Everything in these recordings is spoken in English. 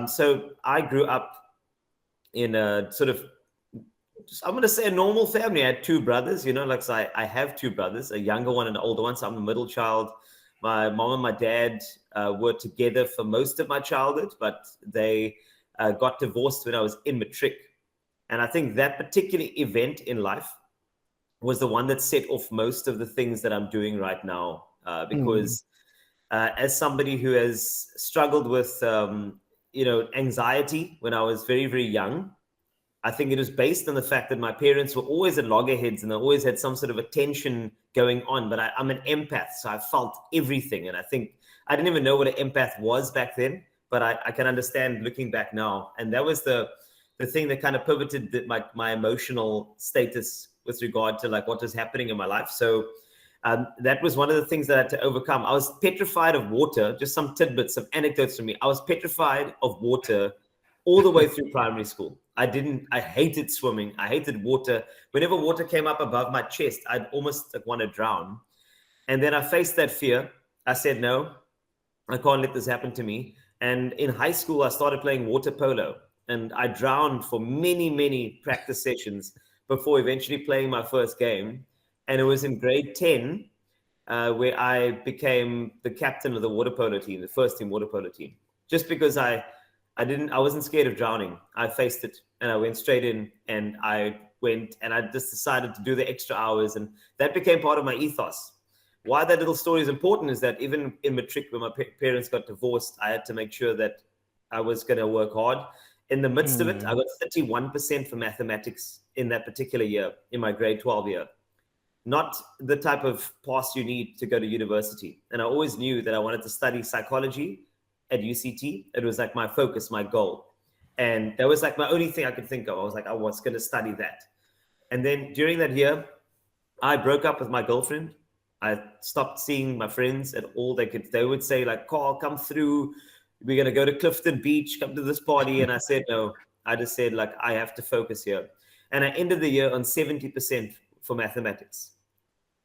So I grew up in a sort of, I'm going to say, a normal family. I had two brothers, so I have two brothers, a younger one and an older one. So I'm the middle child. My mom and my dad were together for most of my childhood, but they got divorced when I was in matric. And I think that particular event in life was the one that set off most of the things that I'm doing right now. Because as somebody who has struggled with, anxiety when I was very, very young, I think it was based on the fact that my parents were always at loggerheads and they always had some sort of a tension going on. But I'm an empath, so I felt everything. And I think I didn't even know what an empath was back then, but I can understand looking back now. And that was the thing that kind of pivoted my emotional status with regard to like what was happening in my life. So that was one of the things that I had to overcome. I was petrified of water. Just some tidbits, some anecdotes from me. I was petrified of water all the way through primary school. I hated swimming. I hated water. Whenever water came up above my chest, I'd almost want to drown. And then I faced that fear. I said, no, I can't let this happen to me. And in high school, I started playing water polo. And I drowned for many, many practice sessions before eventually playing my first game. And it was in grade 10 where I became the captain of the water polo team, the first team water polo team, just because I wasn't scared of drowning. I faced it and I went straight in and I just decided to do the extra hours. And that became part of my ethos. Why that little story is important is that even in matric, when my parents got divorced, I had to make sure that I was going to work hard. In the midst of it, I got 31% for mathematics in that particular year, in my grade 12 year. Not the type of pass you need to go to university. And I always knew that I wanted to study psychology at UCT. It was like my focus, my goal. And that was like my only thing I could think of. I was like, I was going to study that. And then during that year, I broke up with my girlfriend. I stopped seeing my friends at all. They would say like, Carl, come through. We're going to go to Clifton Beach, come to this party. And I said, no. I just said like, I have to focus here. And I ended the year on 70% for mathematics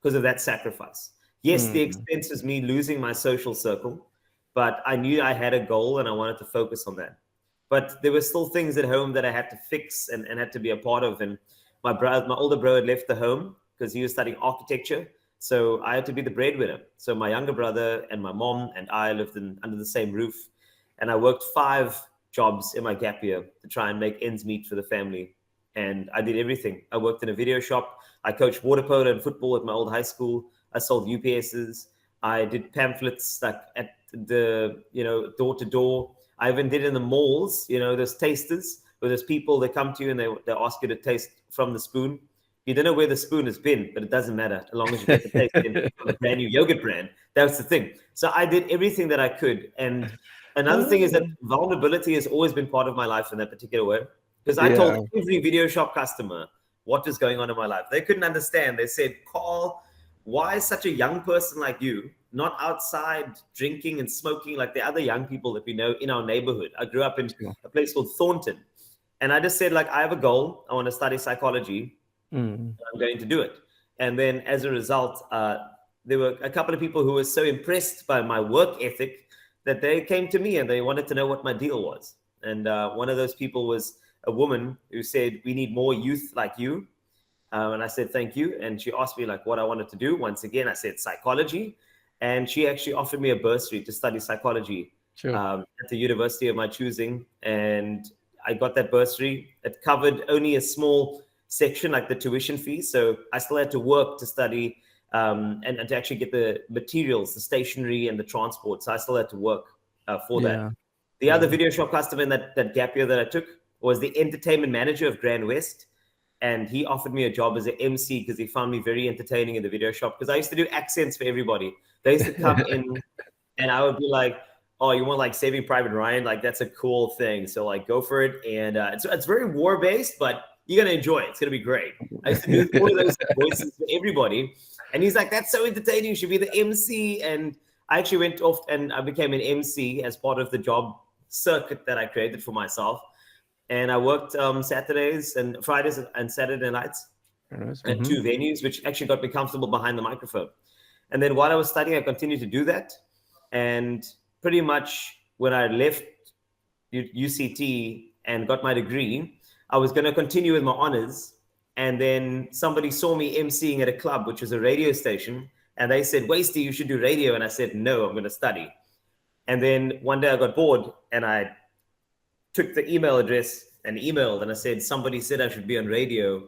because of that sacrifice. Yes, the expense was me losing my social circle, but I knew I had a goal and I wanted to focus on that. But there were still things at home that I had to fix and had to be a part of. And my older brother had left the home because he was studying architecture. So I had to be the breadwinner. So my younger brother and my mom and I lived under the same roof. And I worked 5 jobs in my gap year to try and make ends meet for the family. And I did everything. I worked in a video shop. I coached water polo and football at my old high school. I sold UPSs. I did pamphlets like at the, door to door. I even did in the malls, those tasters where there's people that come to you and they ask you to taste from the spoon. You don't know where the spoon has been, but it doesn't matter as long as you get the taste from a brand new yogurt brand. That's the thing. So I did everything that I could. And another thing is that vulnerability has always been part of my life in that particular way. Because I told every video shop customer what is going on in my life. They couldn't understand. They said, Carl, why is such a young person like you not outside drinking and smoking like the other young people that we know in our neighborhood? I grew up in a place called Thornton. And I just said, like, I have a goal. I want to study psychology. I'm going to do it. And then as a result, there were a couple of people who were so impressed by my work ethic that they came to me and they wanted to know what my deal was. And one of those people was a woman who said, we need more youth like you. And I said, thank you. And she asked me like what I wanted to do. Once again, I said psychology. And she actually offered me a bursary to study psychology at the university of my choosing. And I got that bursary. It covered only a small section, like the tuition fees. So I still had to work to study and to actually get the materials, the stationery and the transport. So I still had to work for that. The other video shop customer in that gap year that I took was the entertainment manager of Grand West. And he offered me a job as an MC because he found me very entertaining in the video shop. Because I used to do accents for everybody. They used to come in and I would be like, oh, you want like Saving Private Ryan? Like, that's a cool thing. So like, go for it. And it's very war-based, but you're going to enjoy it. It's going to be great. I used to do all of those voices for everybody. And he's like, that's so entertaining. You should be the MC. And I actually went off and I became an MC as part of the job circuit that I created for myself. And I worked Saturdays and Fridays and Saturday nights at 2 venues, which actually got me comfortable behind the microphone. And then while I was studying, I continued to do that. And pretty much when I left UCT and got my degree, I was going to continue with my honors. And then somebody saw me emceeing at a club, which was a radio station. And they said, Wastie, you should do radio. And I said, no, I'm going to study. And then one day I got bored and I took the email address and emailed and I said, somebody said I should be on radio.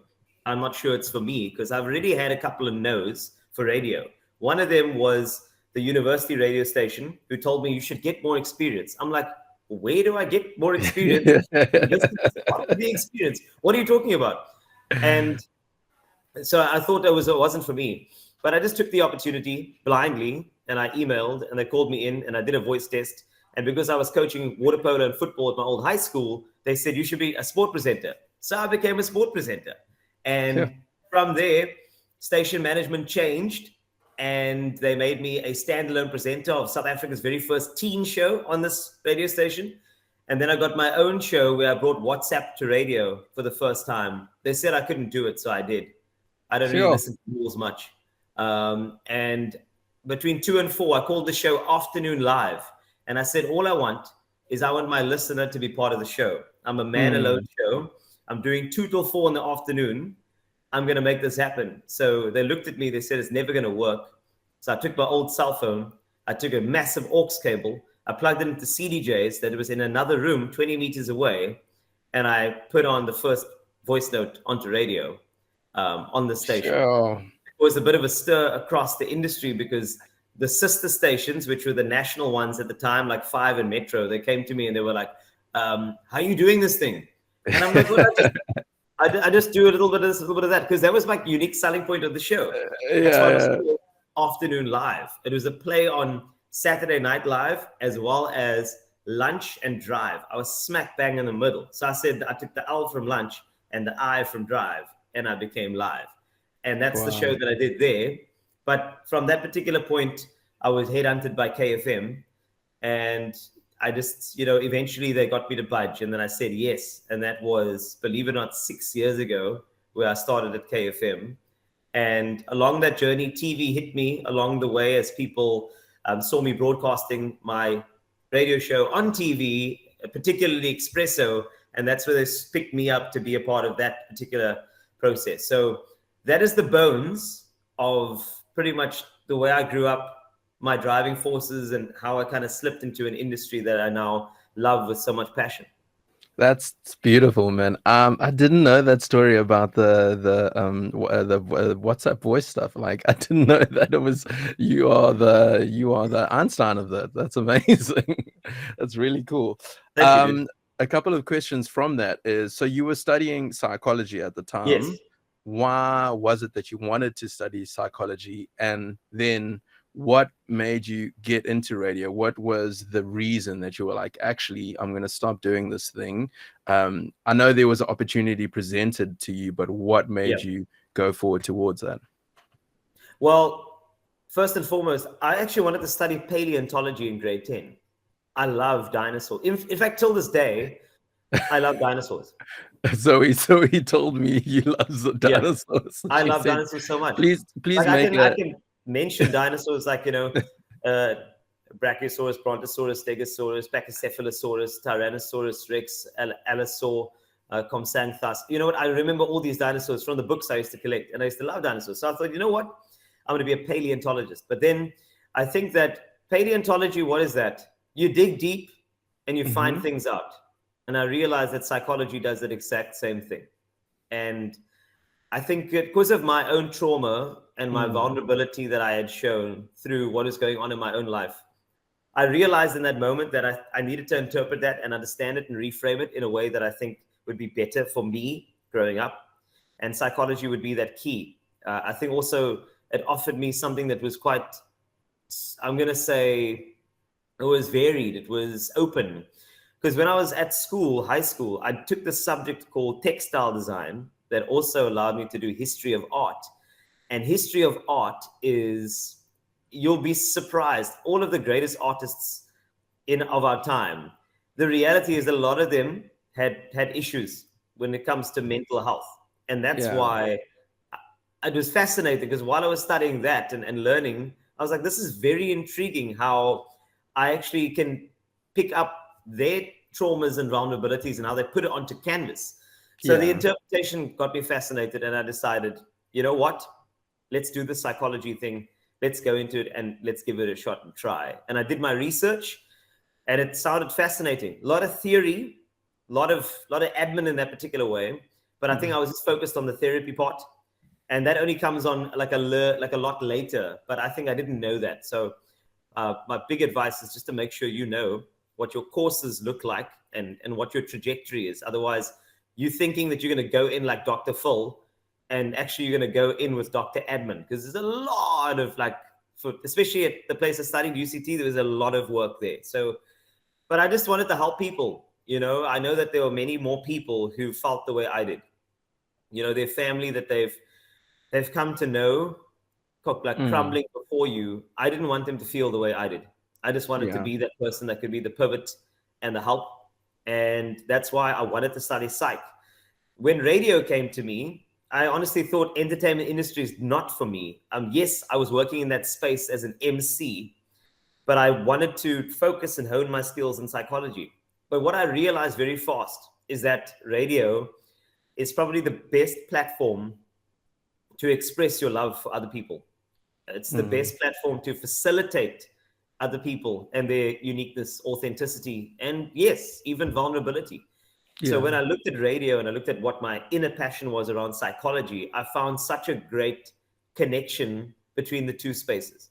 I'm not sure it's for me because I've already had a couple of no's for radio. One of them was the university radio station who told me you should get more experience. I'm like, where do I get more experience? The experience. What are you talking about? And so I thought it wasn't for me, but I just took the opportunity blindly and I emailed and they called me in and I did a voice test. And because I was coaching water polo and football at my old high school, they said you should be a sport presenter. So I became a sport presenter. And from there, station management changed and they made me a standalone presenter of South Africa's very first teen show on this radio station. And then I got my own show where I brought WhatsApp to radio for the first time. They said I couldn't do it, so I did. I don't really listen to rules much. And between 2 and 4, I called the show Afternoon Live. And I said, all I want my listener to be part of the show. I'm a man alone show. I'm doing 2 till 4 in the afternoon. I'm going to make this happen. So they looked at me. They said, it's never going to work. So I took my old cell phone. I took a massive aux cable. I plugged it into CDJs that was in another room 20 meters away. And I put on the first voice note onto radio on the station. Sure. It was a bit of a stir across the industry because the sister stations, which were the national ones at the time, like 5 and Metro, they came to me and they were like, how are you doing this thing? And I'm like, well, I just do a little bit of this, a little bit of that, because that was my unique selling point of the show. That's why it was called Afternoon Live. It was a play on Saturday Night Live as well as lunch and drive. I was smack bang in the middle. So I said I took the L from lunch and the I from drive, and I became live. And that's the show that I did there. But from that particular point, I was headhunted by KFM, and I just, eventually they got me to budge, and then I said yes. And that was, believe it or not, 6 years ago where I started at KFM. And along that journey, TV hit me along the way as people saw me broadcasting my radio show on TV, particularly Espresso. And that's where they picked me up to be a part of that particular process. So that is the bones of pretty much the way I grew up, my driving forces, and how I kind of slipped into an industry that I now love with so much passion. That's beautiful, man. I didn't know that story about the WhatsApp voice stuff. Like, I didn't know that it was you are the Einstein of that. That's amazing. That's really cool. Thank you. A couple of questions from that is, so you were studying psychology at the time. Yes. Why was it that you wanted to study psychology? And then what made you get into radio? What was the reason that you were like, actually, I'm going to stop doing this thing? I know there was an opportunity presented to you, but what made you go forward towards that? Well, first and foremost, I actually wanted to study paleontology in grade 10. I love dinosaurs. In fact, till this day, I love dinosaurs. So he told me he loves the dinosaurs. I love dinosaurs so much. Please like I can mention dinosaurs like, Brachiosaurus, Brontosaurus, Stegosaurus, Pachycephalosaurus, Tyrannosaurus Rex, Allosaur, Compsognathus. You know what? I remember all these dinosaurs from the books I used to collect, and I used to love dinosaurs. So I thought, you know what? I'm going to be a paleontologist. But then I think that paleontology, what is that? You dig deep and you find things out. And I realized that psychology does that exact same thing. And I think because of my own trauma and my vulnerability that I had shown through what is going on in my own life, I realized in that moment that I needed to interpret that and understand it and reframe it in a way that I think would be better for me growing up. And psychology would be that key. I think also it offered me something that was quite, I'm going to say, it was varied. It was open. Because when I was at high school, I took this subject called textile design that also allowed me to do history of art. And history of art is, you'll be surprised, all of the greatest artists of our time, the reality is a lot of them had issues when it comes to mental health. And that's why it was fascinating, because while I was studying that and learning, I was like, this is very intriguing how I actually can pick up their traumas and vulnerabilities and how they put it onto canvas. So the interpretation got me fascinated, and I decided, you know what? Let's do the psychology thing. Let's go into it and let's give it a shot and try. And I did my research, and it sounded fascinating. A lot of theory, a lot of admin in that particular way. But I think I was just focused on the therapy part, and that only comes on like a lot later. But I think I didn't know that. So my big advice is just to make sure you know what your courses look like and what your trajectory is. Otherwise, you're thinking that you're going to go in like Dr. Phil, and actually you're going to go in with Dr. Admin, because there's a lot of especially at the place I studied, UCT, there was a lot of work there. So, but I just wanted to help people. You know, I know that there were many more people who felt the way I did. You know, their family that they've come to know, crumbling before you. I didn't want them to feel the way I did. I just wanted to be that person that could be the pivot and the help. And that's why I wanted to study psych. When radio came to me, I honestly thought entertainment industry is not for me. Yes, I was working in that space as an MC, but I wanted to focus and hone my skills in psychology. But what I realized very fast is that radio is probably the best platform to express your love for other people. It's the best platform to facilitate other people and their uniqueness, authenticity, and yes, even vulnerability. So when I looked at radio and I looked at what my inner passion was around psychology, I found such a great connection between the two spaces.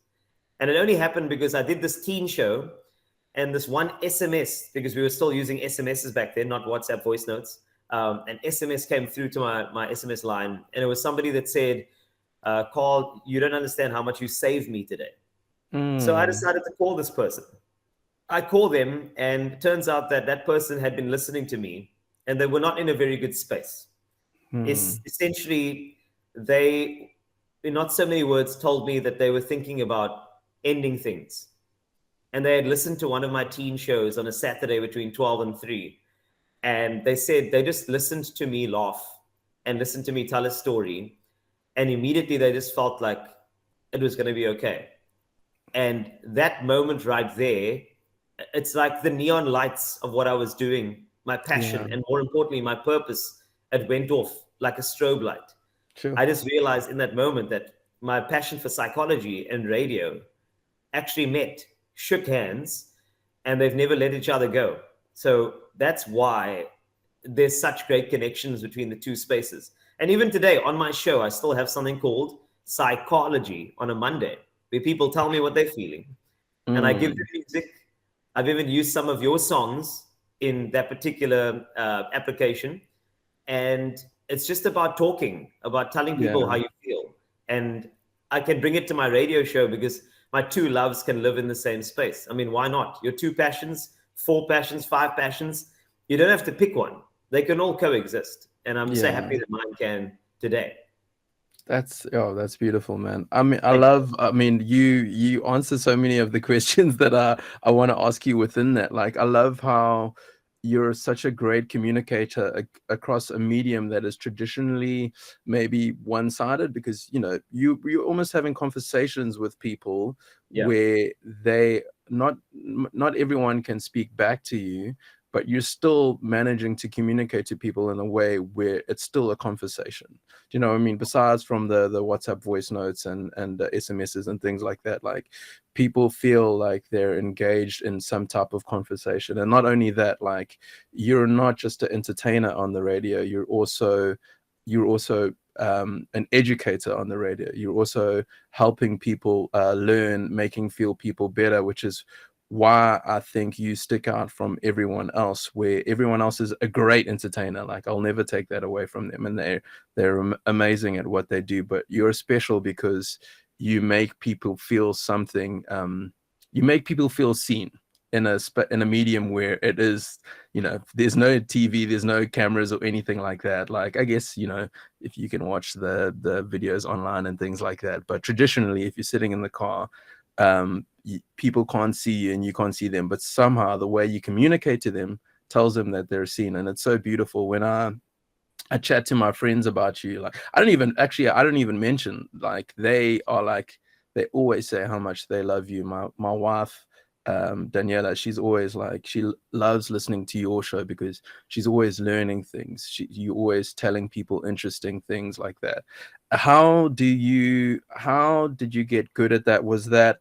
And it only happened because I did this teen show, and this one SMS, because we were still using SMSs back then, not WhatsApp voice notes. An SMS came through to my SMS line, and it was somebody that said, Carl, you don't understand how much you saved me today. So I decided to call this person. I call them, and it turns out that that person had been listening to me, and they were not in a very good space. Essentially, they, in not so many words, told me that they were thinking about ending things. And they had listened to one of my teen shows on a Saturday between 12 and 3. And they said they just listened to me laugh and listened to me tell a story. And immediately they just felt like it was going to be okay. And that moment right there, it's like the neon lights of what I was doing, my passion, and more importantly, my purpose, it went off like a strobe light. I just realized in that moment that my passion for psychology and radio actually met, shook hands, and they've never let each other go. So that's why there's such great connections between the two spaces. And even today on my show, I still have something called Psychology on a Monday, where people tell me what they're feeling. And I give them music. I've even used some of your songs in that particular application. And it's just about talking, about telling people how you feel. And I can bring it to my radio show because my two loves can live in the same space. I mean, why not? Your two passions, 4 passions, 5 passions, you don't have to pick one. They can all coexist. And I'm so happy that mine can today. That's beautiful, man. I mean, you answer so many of the questions that I want to ask you within that. Like, I love how you're such a great communicator across a medium that is traditionally maybe one-sided, because you're almost having conversations with people where they not everyone can speak back to you, but you're still managing to communicate to people in a way where it's still a conversation. Do you know what I mean? Besides from the WhatsApp voice notes and the SMSs and things like that, like, people feel like they're engaged in some type of conversation. And not only that, like, you're not just an entertainer on the radio, you're also an educator on the radio. You're also helping people learn, making feel people better, which is why I think you stick out from everyone else, where everyone else is a great entertainer. Like, I'll never take that away from them, and they're amazing at what they do. But you're special because you make people feel something. You make people feel seen in a medium where it is, there's no TV, there's no cameras or anything like that. Like, I guess, if you can watch the videos online and things like that, but traditionally, if you're sitting in the car, people can't see you and you can't see them, but somehow the way you communicate to them tells them that they're seen. And it's so beautiful. When I chat to my friends about you, like, I don't even mention, like, they always say how much they love you. My wife Daniela, she's always like, she loves listening to your show because she's always learning things. You always telling people interesting things like that. How did you get good at that? Was that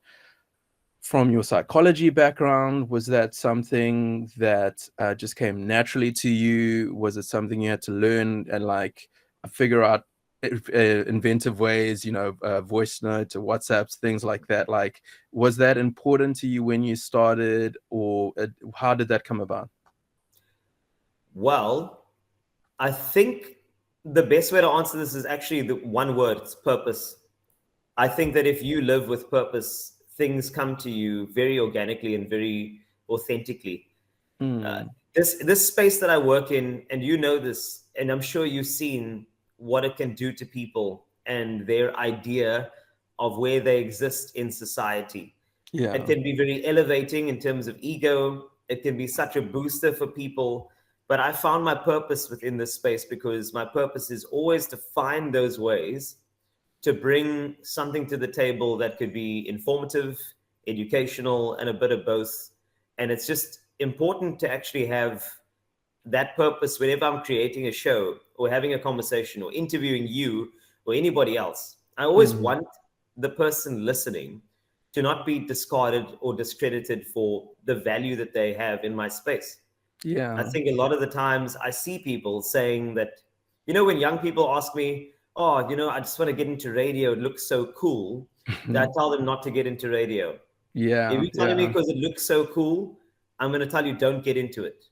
from your psychology background? Was that something that just came naturally to you? Was it something you had to learn and like figure out inventive ways, voice notes or WhatsApps, things like that? Like, was that important to you when you started, or how did that come about? Well, I think the best way to answer this is actually the one word, it's purpose. I think that if you live with purpose, things come to you very organically and very authentically. Uh, Mm, this space that I work in, and you know this, and I'm sure you've seen what it can do to people and their idea of where they exist in society. It yeah. can be very elevating in terms of ego. It can be such a booster for people. But I found my purpose within this space because my purpose is always to find those ways to bring something to the table that could be informative, educational, and a bit of both. And it's just important to actually have that purpose whenever I'm creating a show or having a conversation or interviewing you or anybody else. I always Mm, want the person listening to not be discarded or discredited for the value that they have in my space. I yeah. think a lot of the times I see people saying that, when young people ask me, oh, I just want to get into radio, it looks so cool, that I tell them not to get into radio. If Yeah, you're telling me yeah. because it looks so cool, I'm going to tell you don't get into it.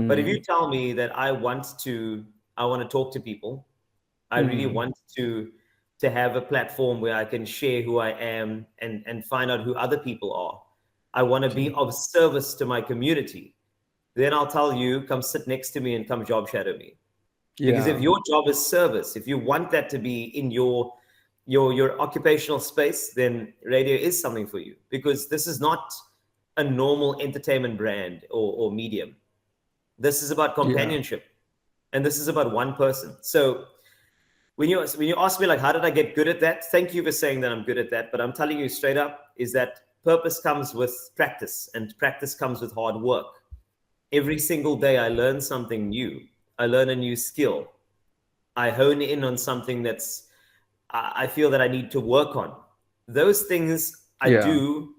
But if you Mm, tell me that I want to talk to people, I really mm, want to have a platform where I can share who I am and find out who other people are. I want to yeah. be of service to my community. Then I'll tell you, come sit next to me and come job shadow me. Because if Yeah. your job is service, if you want that to be in your occupational space, then radio is something for you. Because this is not a normal entertainment brand or medium. This is about Yeah. companionship, and this is about one person. So when you ask me like how did I get good at that? Thank you for saying that I'm good at that. But I'm telling you straight up is that purpose comes with practice, and practice comes with hard work. Every single day I learn something new. I learn a new skill. I hone in on something that's I feel that I need to work on. Those things I Yeah. do,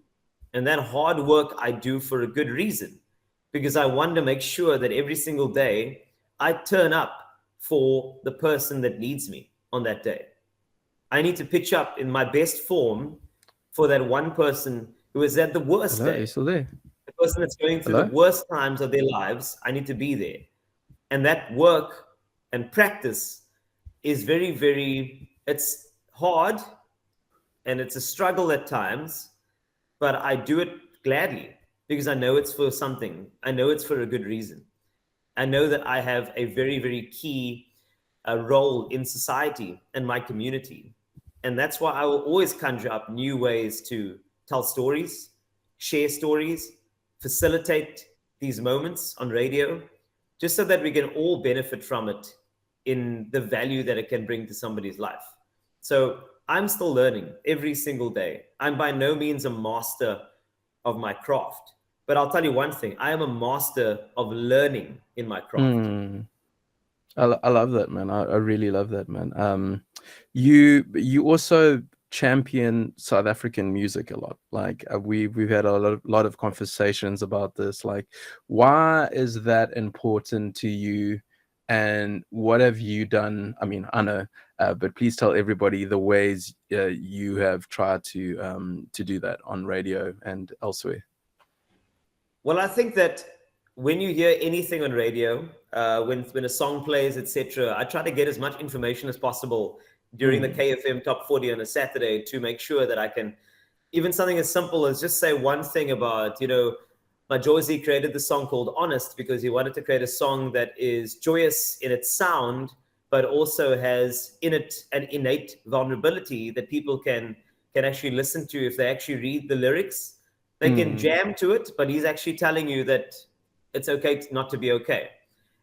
and that hard work I do for a good reason, because I want to make sure that every single day I turn up for the person that needs me on that day. I need to pitch up in my best form for that one person who is at the worst Hello, are you day, still there? the person that's going through the Hello? worst times of their lives. I need to be there. And that work and practice is very, very, it's hard and it's a struggle at times, but I do it gladly because I know it's for something. I know it's for a good reason. I know that I have a very, very key role in society and my community. And that's why I will always conjure up new ways to tell stories, share stories, facilitate these moments on radio, just so that we can all benefit from it in the value that it can bring to somebody's life. So I'm still learning every single day. I'm by no means a master of my craft, but I'll tell you one thing, I am a master of learning in my craft. Mm. I love that, man. I really love that, man. You also champion South African music a lot. Like we've had a lot of conversations about this. Like, why is that important to you? And what have you done? I mean, I know, but please tell everybody the ways you have tried to do that on radio and elsewhere. Well, I think that when you hear anything on radio, when a song plays, etc., I try to get as much information as possible during the Mm, KFM Top 40 on a Saturday to make sure that I can, even something as simple as just say one thing about, my Josie created the song called Honest because he wanted to create a song that is joyous in its sound, but also has in it an innate vulnerability that people can actually listen to if they actually read the lyrics. They can mm, jam to it, but he's actually telling you that it's okay not to be okay.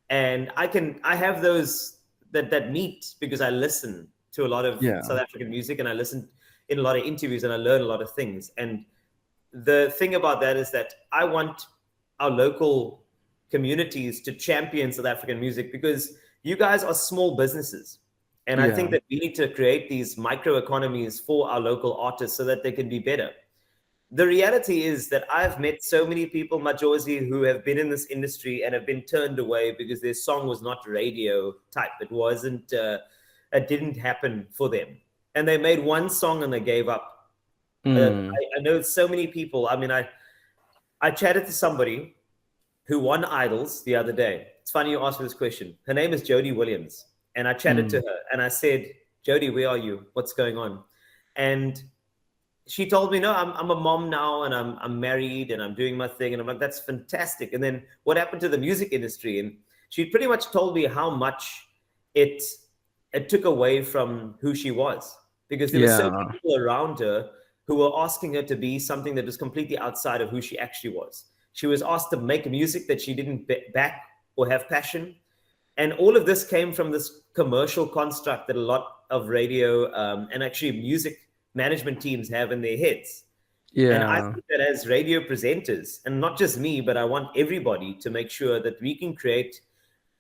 And I have those that meet because I listen to a lot of yeah. South African music and I listen in a lot of interviews and I learn a lot of things. And the thing about that is that I want our local communities to champion South African music, because you guys are small businesses. And I think Yeah. that we need to create these micro economies for our local artists so that they can be better. The reality is that I've met so many people, Majosi, who have been in this industry and have been turned away because their song was not radio type. It wasn't, it didn't happen for them. And they made one song and they gave up. Mm. I know so many people. I mean, I chatted to somebody who won Idols the other day. It's funny you asked me this question. Her name is Jodie Williams. And I chatted to Mm. her and I said, Jodie, where are you? What's going on? And she told me, no, I'm a mom now and I'm married and I'm doing my thing. And I'm like, that's fantastic. And then what happened to the music industry? And she pretty much told me how much it it took away from who she was, because there were so many Yeah. people around her who were asking her to be something that was completely outside of who she actually was. She was asked to make music that she didn't back or have passion. And all of this came from this commercial construct that a lot of radio and actually music management teams have in their heads. And I Yeah. think that as radio presenters, and not just me, but I want everybody to make sure that we can create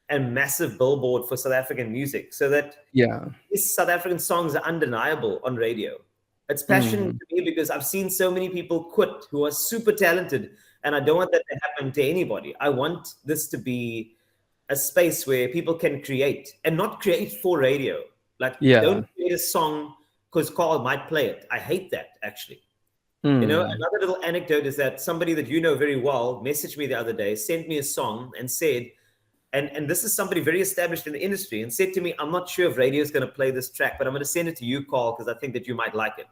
a massive billboard for South African music so that Yeah. these South African songs are undeniable on radio. It's passion Mm. to me because I've seen so many people quit who are super talented, and I don't want that to happen to anybody. I want this to be a space where people can create and not create for radio. Like, Yeah. don't create a song because Carl might play it. I hate that, actually. You know, Mm. another little anecdote is that somebody that you know very well messaged me the other day, sent me a song and said, and this is somebody very established in the industry, and said to me, I'm not sure if radio is going to play this track, but I'm going to send it to you, Carl, because I think that you might like it.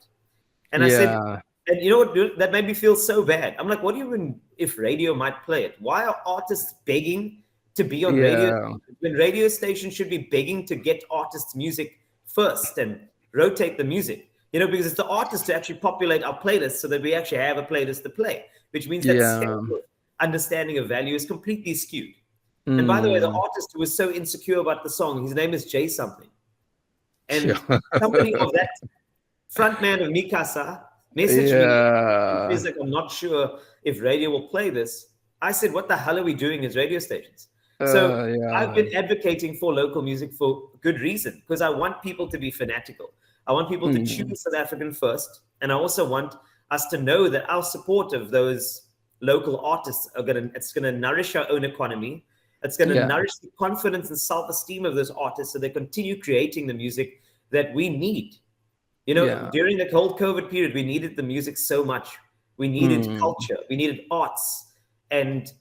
And I said, Yeah. and you know what, dude? That made me feel so bad. I'm like, what do you mean if radio might play it? Why are artists begging to be on radio Yeah. stations when radio stations should be begging to get artists' music first and rotate the music? You know, because it's the artists to actually populate our playlists so that we actually have a playlist to play, which means that Yeah. central understanding of value is completely skewed. And by the way, the Mm. artist who was so insecure about the song, his name is Jay something. And Yeah. somebody of that frontman of Mikasa messaged me. He's Yeah. like, I'm not sure if radio will play this. I said, what the hell are we doing as radio stations? So I've Yeah. been advocating for local music for good reason, because I want people to be fanatical. I want people to Mm. choose South African first. And I also want us to know that our support of those local artists it's gonna nourish our own economy. It's gonna Yeah. nourish the confidence and self-esteem of those artists so they continue creating the music that we need. You know, Yeah. during the whole COVID period, we needed the music so much. We needed Mm. culture, we needed arts, and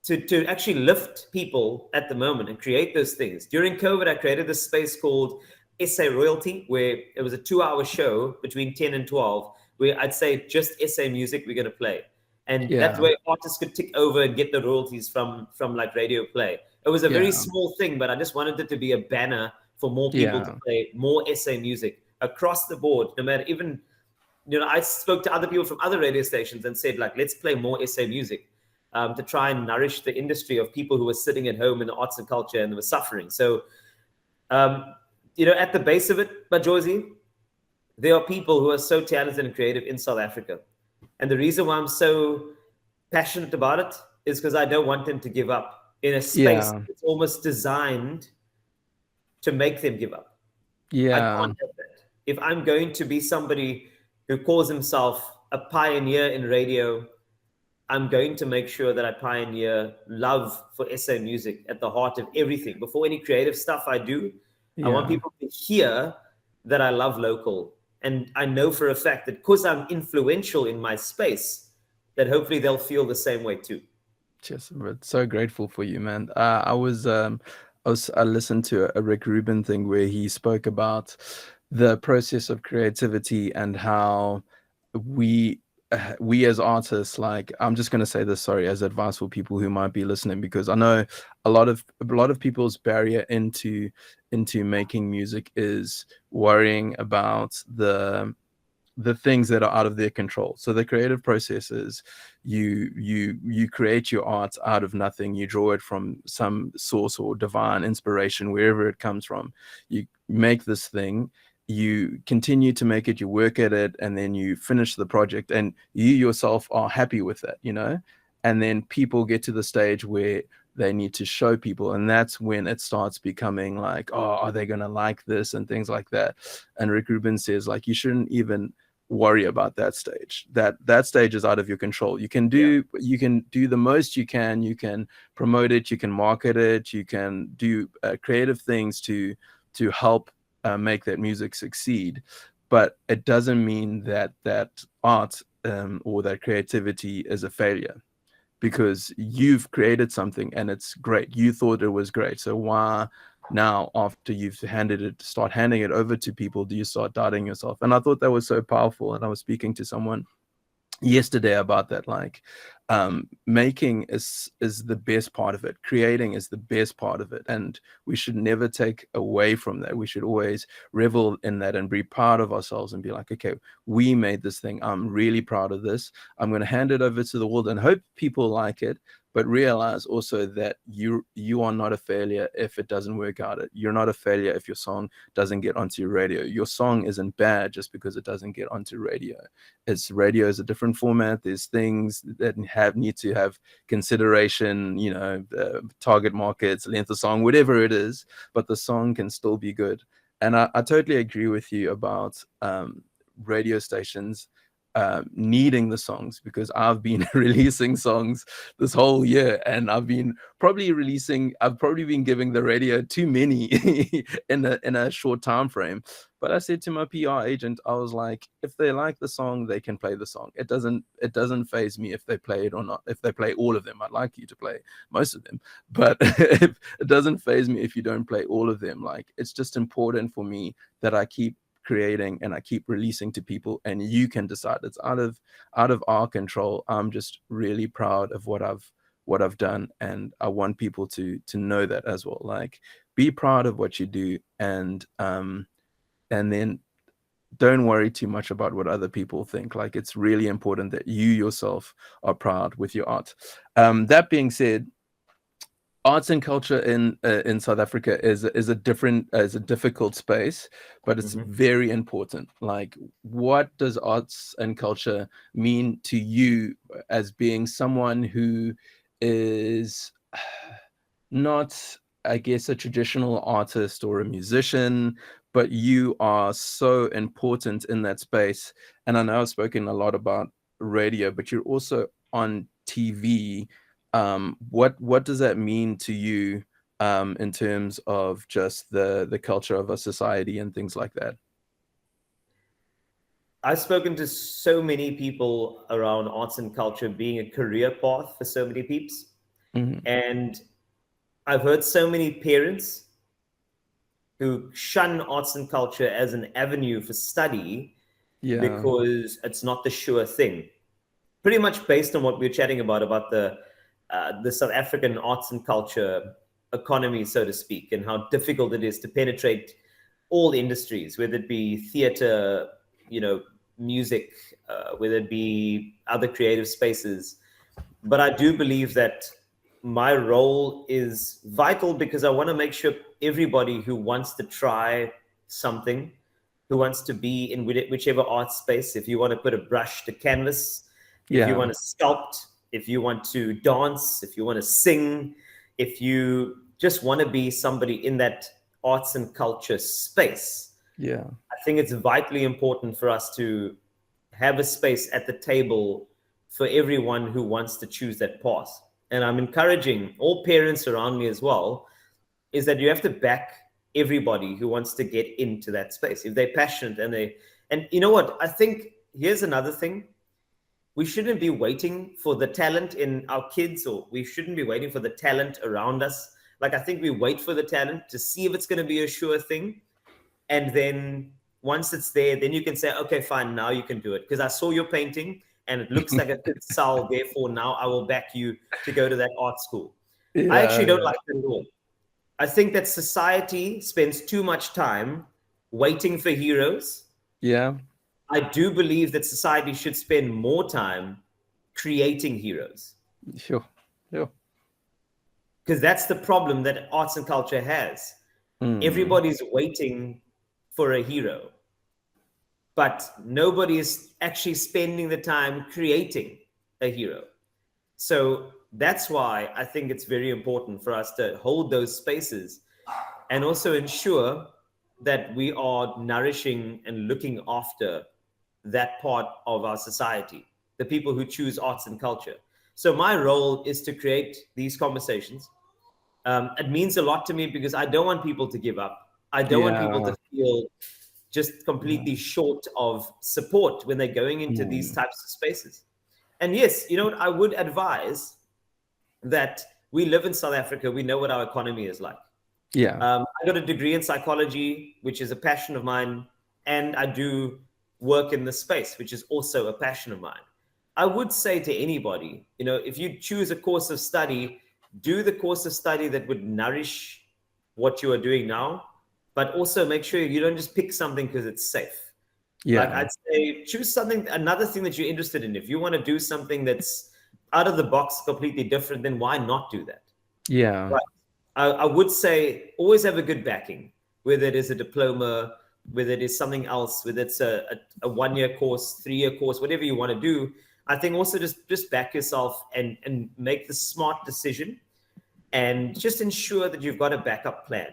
to actually lift people at the moment and create those things. During COVID, I created this space called SA Royalty, where it was a 2 hour show between 10 and 12, where I'd say just SA music we're going to play. And that's Yeah. where artists could tick over and get the royalties from like radio play. It was a very Yeah. small thing, but I just wanted it to be a banner for more people to Yeah. play more SA music across the board, no matter even, you know, I spoke to other people from other radio stations and said, like, let's play more SA music to try and nourish the industry of people who were sitting at home in the arts and culture and were suffering. So, you know, at the base of it, Bajosi, there are people who are so talented and creative in South Africa. And the reason why I'm so passionate about it is because I don't want them to give up in a space Yeah. that's almost designed to make them give up. I Yeah. can't have that. If I'm going to be somebody who calls himself a pioneer in radio, I'm going to make sure that I pioneer love for SA music at the heart of everything. Before any creative stuff I do, I want Yeah. people to hear that I love local. And I know for a fact that because I'm influential in my space, that hopefully they'll feel the same way too. Just so grateful for you, man. I listened to a Rick Rubin thing where he spoke about the process of creativity and how we we as artists, like, I'm just going to say this, sorry, as advice for people who might be listening, because I know a lot of people's barrier into making music is worrying about the things that are out of their control. So the creative process is you create your art out of nothing. You draw it from some source or divine inspiration, wherever it comes from. You make this thing, you continue to make it, you work at it, and then you finish the project, and you yourself are happy with that, you know. And then people get to the stage where they need to show people, and that's when it starts becoming like, oh, are they going to like this and things like that. And Rick Rubin says, like, you shouldn't even worry about that stage. That stage is out of your control. You can do the most you can promote it, you can market it, you can do creative things to help make that music succeed, but it doesn't mean that art or that creativity is a failure, because you've created something and it's great. You thought it was great. So why now, after you've start handing it over to people, do you start doubting yourself? And I thought that was so powerful. And I was speaking to someone yesterday about that, like, making is the best part of it, creating is the best part of it, and we should never take away from that. We should always revel in that and be proud of ourselves and be like, okay, we made this thing, I'm really proud of this, I'm going to hand it over to the world and hope people like it, but realize also that you are not a failure if it doesn't work out. You're not a failure if your song doesn't get onto your radio. Your song isn't bad just because it doesn't get onto radio. Radio is a different format. There's things that need to have consideration, you know, target markets, length of song, whatever it is, but the song can still be good. And I totally agree with you about radio stations needing the songs, because I've been releasing songs this whole year, and I've probably been giving the radio too many in a short time frame. But I said to my PR agent, I was like, if they like the song, they can play the song. It doesn't faze me if they play it or not. If they play all of them, I'd like you to play most of them, but it doesn't faze me if you don't play all of them. Like, it's just important for me that I keep creating and I keep releasing to people, and you can decide. It's out of our control. I'm just really proud of what I've done, and I want people to know that as well. Like, be proud of what you do, and then don't worry too much about what other people think. Like, it's really important that you yourself are proud with your art. That being said, arts and culture in South Africa is a difficult space, but it's very important. Like, what does arts and culture mean to you as being someone who is not, I guess, a traditional artist or a musician, but you are so important in that space? And I know I've spoken a lot about radio, but you're also on TV. What does that mean to you in terms of just the culture of a society and things like that? I've spoken to so many people around arts and culture being a career path for so many peeps. And I've heard so many parents who shun arts and culture as an avenue for study because it's not the sure thing. Pretty much based on what we were chatting about the South African arts and culture economy, so to speak, and how difficult it is to penetrate all industries, whether it be theater, music, whether it be other creative spaces. But I do believe that my role is vital, because I want to make sure everybody who wants to try something, who wants to be in whichever art space, if you want to put a brush to canvas, if you want to sculpt, if you want to dance, if you want to sing, if you just want to be somebody in that arts and culture space, I think it's vitally important for us to have a space at the table for everyone who wants to choose that path. And I'm encouraging all parents around me as well, is that you have to back everybody who wants to get into that space. If they're passionate and you know what, I think here's another thing. We shouldn't be waiting for the talent in our kids, or we shouldn't be waiting for the talent around us. Like, I think we wait for the talent to see if it's going to be a sure thing. And then once it's there, then you can say, okay, fine, now you can do it. Because I saw your painting and it looks like a good sell. Therefore, now I will back you to go to that art school. I actually don't like that at all. I think that society spends too much time waiting for heroes. I do believe that society should spend more time creating heroes. Because that's the problem that arts and culture has. Everybody's waiting for a hero. but nobody is actually spending the time creating a hero. So that's why I think it's very important for us to hold those spaces and also ensure that we are nourishing and looking after that part of our society, the people who choose arts and culture. So my role is to create these conversations. It means a lot to me because I don't want people to give up. I don't want people Yeah. to feel just completely short of support when they're going into these Mm. types of spaces. And yes, you know what, I would advise that we live in South Africa, we know what our economy is like. Yeah. I got a degree in psychology, which is a passion of mine, and I do work in this space, which is also a passion of mine. I would say to anybody, you know, if you choose a course of study, do the course of study that would nourish what you are doing now, but also make sure you don't just pick something because it's safe. Like Yeah. I'd say, choose something, another thing that you're interested in. If you want to do something that's out of the box, completely different, then why not do that? Yeah. Right. I would say always have a good backing, whether it is a diploma, whether it is something else, whether it's a 1 year course, 3 year course, whatever you want to do. I think also just back yourself and make the smart decision and just ensure that you've got a backup plan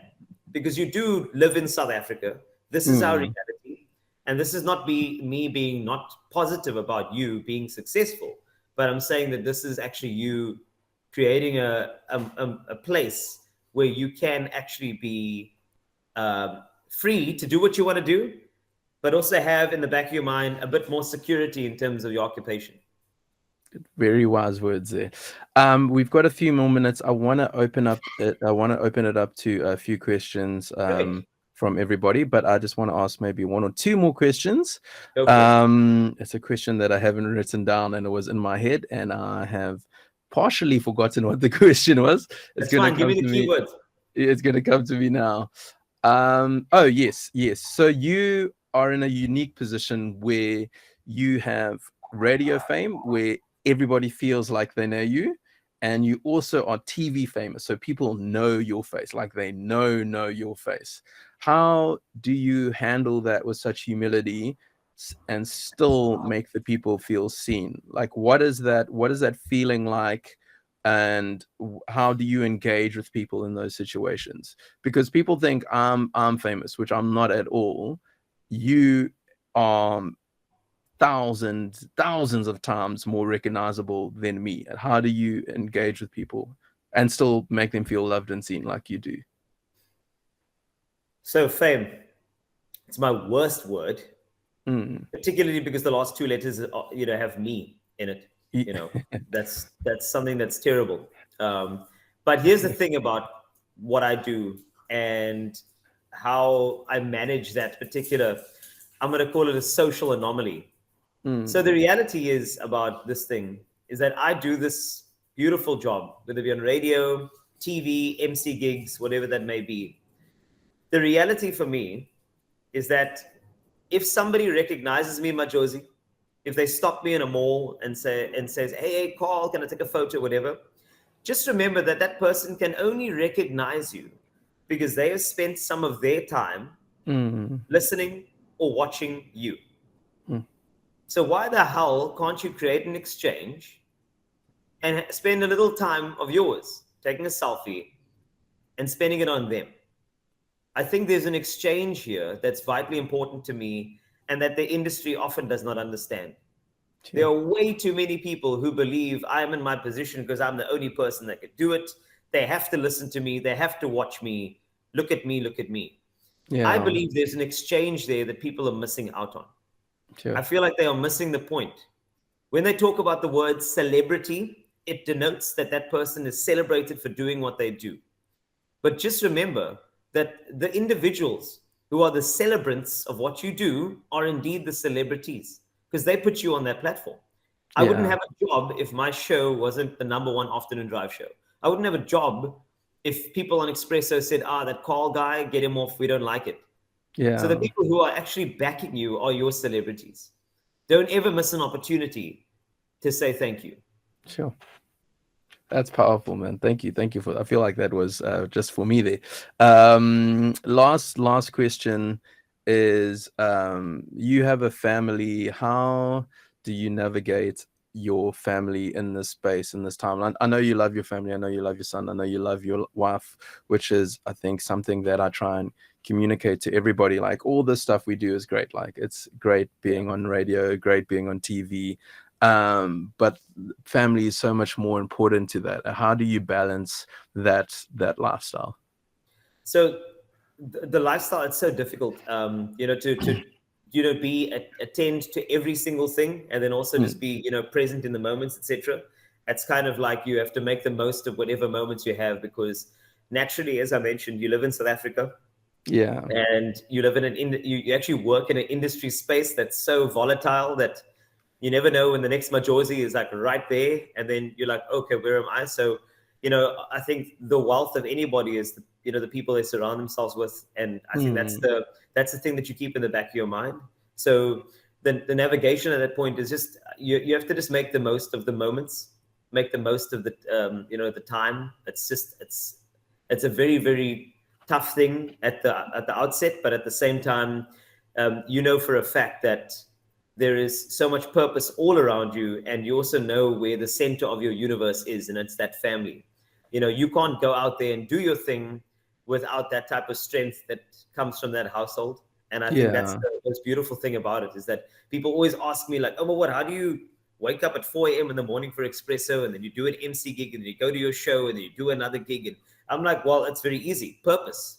because you do live in South Africa. This is our Mm. reality. And this is not me being not positive about you being successful, but I'm saying that this is actually you creating a place where you can actually be free to do what you want to do, but also have in the back of your mind a bit more security in terms of your occupation. Very wise words there. We've got a few more minutes. I want to open it up to a few questions Great. from everybody, but I just want to ask maybe one or two more questions. Go for it. It's a question that I haven't written down and it was in my head, and I have partially forgotten what the question was. It's That's going to fine. Give come me to the me. keywords. It's going to come to me now. Oh, yes, yes. So you are in a unique position where you have radio fame, where everybody feels like they know you, and you also are TV famous, so people know your face, like they know your face. How do you handle that with such humility and still make the people feel seen? Like, what is that feeling like, and how do you engage with people in those situations? Because people think I'm famous, which I'm not at all. You are thousands of times more recognizable than me. And how do you engage with people and still make them feel loved and seen like you do? So fame, it's my worst word, Mm. particularly because the last two letters, have me in it. You know, that's something that's terrible. But here's the thing about what I do and how I manage that particular, I'm going to call it a social anomaly. So the reality is about this thing is that I do this beautiful job, whether it be on radio, TV, MC gigs, whatever that may be. The reality for me is that if somebody recognizes me, Majosi, if they stop me in a mall and says, hey, Carl, can I take a photo, whatever, just remember that that person can only recognize you because they have spent some of their time listening or watching you. So why the hell can't you create an exchange and spend a little time of yours taking a selfie and spending it on them? I think there's an exchange here that's vitally important to me and that the industry often does not understand. There Sure. are way too many people who believe I'm in my position because I'm the only person that could do it. They have to listen to me. They have to watch me. Look at me. Look at me. I Yeah. believe there's an exchange there that people are missing out on. I Sure. feel like they are missing the point. When they talk about the word celebrity, it denotes that that person is celebrated for doing what they do. But just remember that the individuals who are the celebrants of what you do are indeed the celebrities because they put you on their platform. I wouldn't Yeah. have a job if my show wasn't the number one afternoon drive show. I wouldn't have a job if people on Expresso said, that Carl guy, get him off, we don't like it. So the Yeah. people who are actually backing you are your celebrities. Don't ever miss an opportunity to say thank you. Sure. That's powerful, man. Thank you. Thank you for, I feel like that was just for me there. Last question is you have a family. How do you navigate your family in this space, in this time? I know you love your family. I know you love your son. I know you love your wife, which is, I think, something that I try and communicate to everybody. Like, all this stuff we do is great. Like, it's great being on radio, great being on TV. But family is so much more important to that. How do you balance that lifestyle? So the lifestyle, it's so difficult, to be attend to every single thing, and then also just be, present in the moments, etc. It's kind of like you have to make the most of whatever moments you have, because naturally, as I mentioned, you live in South Africa. Yeah. And you live in you actually work in an industry space that's so volatile that you never know when the next Majosi is like right there, and then you're like, okay, where am I? So, I think the wealth of anybody is the people they surround themselves with, and I think that's the thing that you keep in the back of your mind. So the navigation at that point is just you have to just make the most of the moments, make the most of the the time. It's a very, very tough thing at the outset, but at the same time, for a fact that there is so much purpose all around you, and you also know where the center of your universe is, and it's that family. You can't go out there and do your thing without that type of strength that comes from that household. And I think that's the most beautiful thing about it, is that people always ask me like, oh, well, how do you wake up at 4 a.m. in the morning for espresso, and then you do an MC gig, and then you go to your show, and then you do another gig? And I'm like, well, it's very easy. Purpose.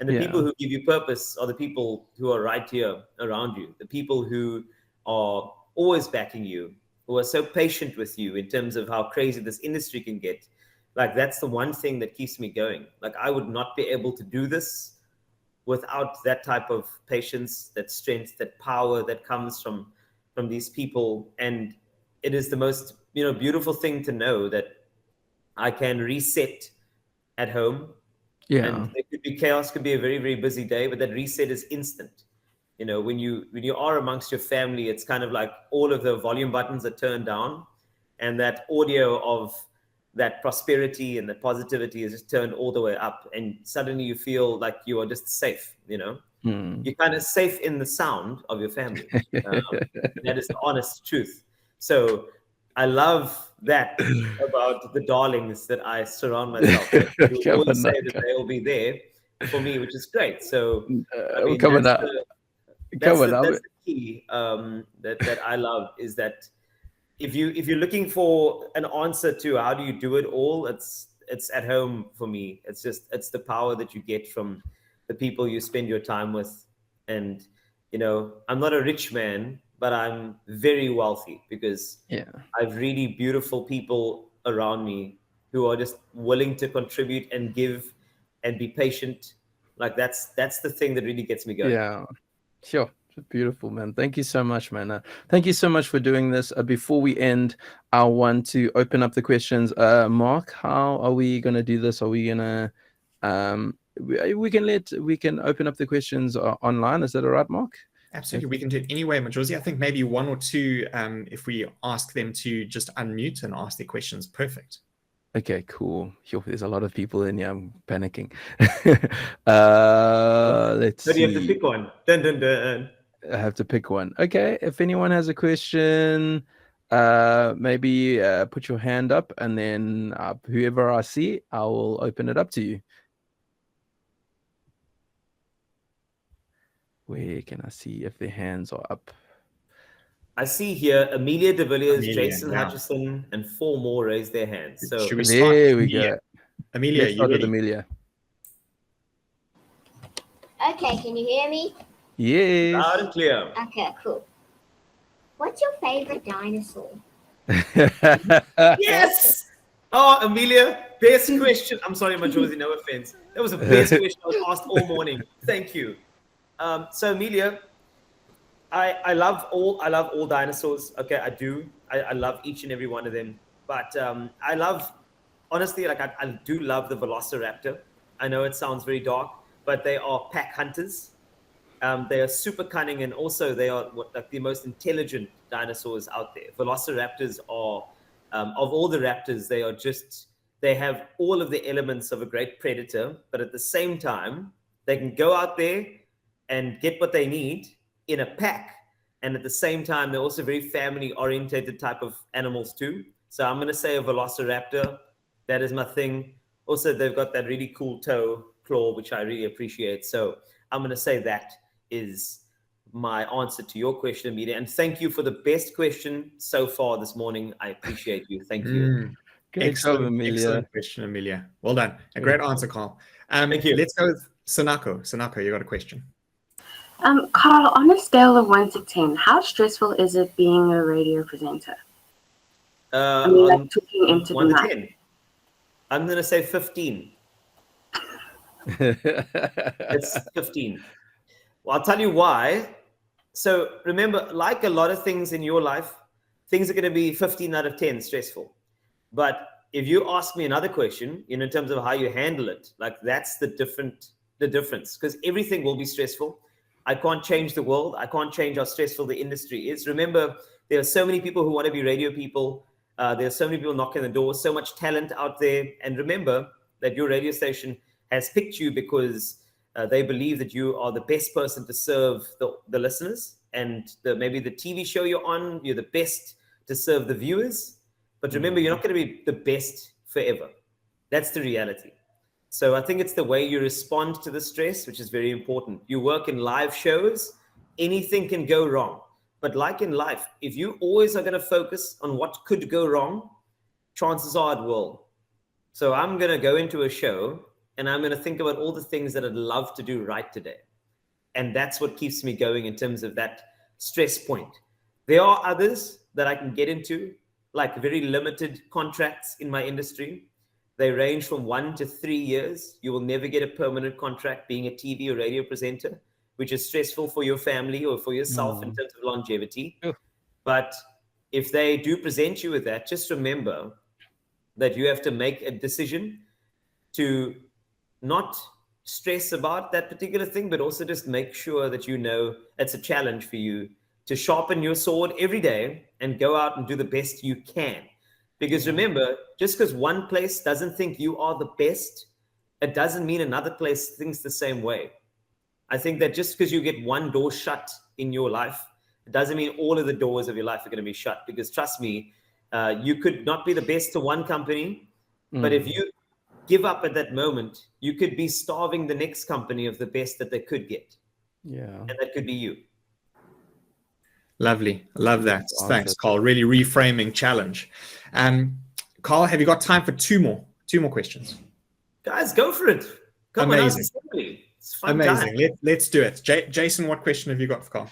And the people who give you purpose are the people who are right here around you, the people who are always backing you, who are so patient with you in terms of how crazy this industry can get. Like, that's the one thing that keeps me going. Like, I would not be able to do this without that type of patience, that strength, that power that comes from these people. And it is the most, beautiful thing to know that I can reset at home. Yeah. And there could be chaos, could be a very, very busy day, but that reset is instant. When you are amongst your family, it's kind of like all of the volume buttons are turned down, and that audio of that prosperity and that positivity is just turned all the way up, and suddenly you feel like you are just safe. You're kind of safe in the sound of your family. That is the honest truth. So I love that about the darlings that I surround myself with. You always say that they will be there for me, which is great. So I mean, that's the key that I love, is that if you're looking for an answer to how do you do it all, it's at home for me. It's the power that you get from the people you spend your time with. And I'm not a rich man, but I'm very wealthy, because I've really beautiful people around me who are just willing to contribute and give and be patient. Like, that's the thing that really gets me going. Yeah. Sure. Beautiful, man. Thank you so much, man. Thank you so much for doing this. Before we end, I want to open up the questions. Mark, how are we going to do this? Are we going to, we can open up the questions online. Is that all right, Mark? Absolutely. We can do it anyway, Majosi. I think maybe one or two, if we ask them to just unmute and ask their questions. Perfect. Okay, cool. There's a lot of people in here. I'm panicking. Let's see. You have to pick one. Dun, dun, dun. I have to pick one. Okay. If anyone has a question, maybe put your hand up, and then whoever I see, I will open it up to you. Where can I see if their hands are up? I see here Amelia de Villiers, Jason Hutchison, and 4 more raise their hands. So should we start? There we go. Amelia, you ready? Amelia. Okay, can you hear me? Yes. Loud and clear. Okay, cool. What's your favorite dinosaur? Yes! Oh, Amelia, best question. I'm sorry, Majosi, no offense. That was the best question I was asked all morning. Thank you. So Amelia, I love all dinosaurs. Okay, I do. I love each and every one of them. But I love, honestly, like I do love the Velociraptor. I know it sounds very dark, but they are pack hunters. They are super cunning, and also they are like the most intelligent dinosaurs out there. Velociraptors are, of all the raptors, they have all of the elements of a great predator, but at the same time, they can go out there and get what they need in a pack. And at the same time, they're also very family orientated type of animals too. So I'm going to say a velociraptor. That is my thing. Also, they've got that really cool toe claw, which I really appreciate. So I'm going to say that is my answer to your question, Amelia. And thank you for the best question so far this morning. I appreciate you. Thank you. Excellent question, Amelia. Well done. A great answer, Carl. Thank you. Let's go with Sanako. Sanako, you got a question. Carl, on a scale of 1 to 10, how stressful is it being a radio presenter? Like talking into 1 the to mic. 10. I'm going to say 15. It's 15. Well, I'll tell you why. So remember, like a lot of things in your life, things are going to be 15 out of 10 stressful. But if you ask me another question, in terms of how you handle it, like that's the difference, because everything will be stressful. I can't change the world. I can't change how stressful the industry is. Remember, there are so many people who want to be radio people. There are so many people knocking the door, so much talent out there. And remember that your radio station has picked you because they believe that you are the best person to serve the listeners. And maybe the TV show you're on, you're the best to serve the viewers. But remember, you're not going to be the best forever. That's the reality. So I think it's the way you respond to the stress, which is very important. You work in live shows, anything can go wrong. But like in life, if you always are going to focus on what could go wrong, chances are it will. So I'm going to go into a show and I'm going to think about all the things that I'd love to do right today. And that's what keeps me going in terms of that stress point. There are others that I can get into, like very limited contracts in my industry. They range from 1 to 3 years. You will never get a permanent contract being a TV or radio presenter, which is stressful for your family or for yourself in terms of longevity. But if they do present you with that, just remember that you have to make a decision to not stress about that particular thing, but also just make sure that you know it's a challenge for you to sharpen your sword every day and go out and do the best you can. Because remember, just because one place doesn't think you are the best, it doesn't mean another place thinks the same way. I think that just because you get one door shut in your life, it doesn't mean all of the doors of your life are going to be shut. Because trust me, you could not be the best to one company, but if you give up at that moment, you could be starving the next company of the best that they could get. Yeah. And that could be you. Lovely. I love that. Thanks, Carl. Really reframing challenge. Carl, have you got time for two more questions? Guys, go for it. Come Amazing. On, it's fun. Amazing. Let's do it. Jason, what question have you got for Carl?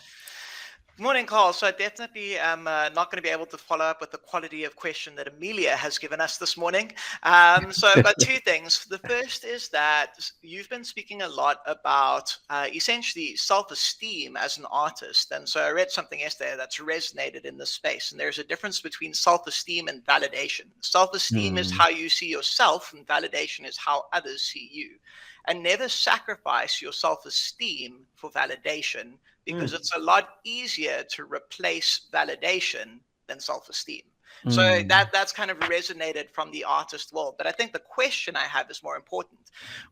Morning, Carl. So I definitely am not going to be able to follow up with the quality of question that Amelia has given us this morning. So I've got two things. The first is that you've been speaking a lot about essentially self-esteem as an artist. And so I read something yesterday that's resonated in this space. And there's a difference between self-esteem and validation. Self-esteem is how you see yourself, and validation is how others see you. And never sacrifice your self-esteem for validation, because it's a lot easier to replace validation than self-esteem. So that's kind of resonated from the artist world. But I think the question I have is more important.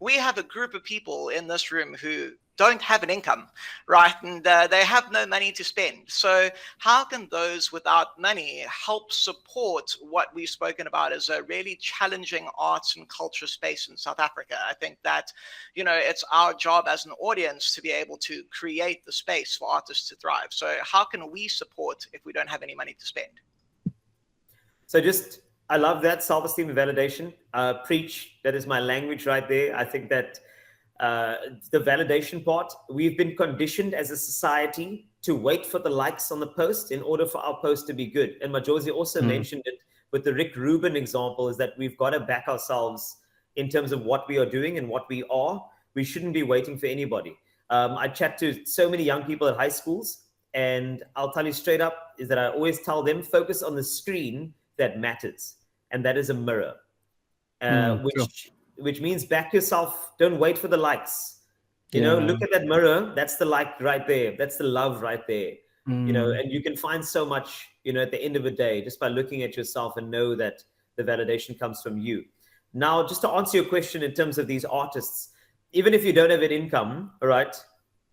We have a group of people in this room who don't have an income, right? And they have no money to spend. So how can those without money help support what we've spoken about as a really challenging arts and culture space in South Africa? I think that, it's our job as an audience to be able to create the space for artists to thrive. So how can we support if we don't have any money to spend? So I love that self-esteem and validation. Preach, that is my language right there. I think that the validation part, we've been conditioned as a society to wait for the likes on the post in order for our post to be good. And Majosi also mentioned it with the Rick Rubin example, is that we've got to back ourselves in terms of what we are doing and what we are. We shouldn't be waiting for anybody. I chat to so many young people at high schools, and I'll tell you straight up is that I always tell them, focus on the screen that matters, and that is a mirror, which means back yourself. Don't wait for the likes. Look at that mirror. That's the like right there. That's the love right there. And you can find so much, at the end of the day, just by looking at yourself and know that the validation comes from you. Now, just to answer your question in terms of these artists, even if you don't have an income, all right,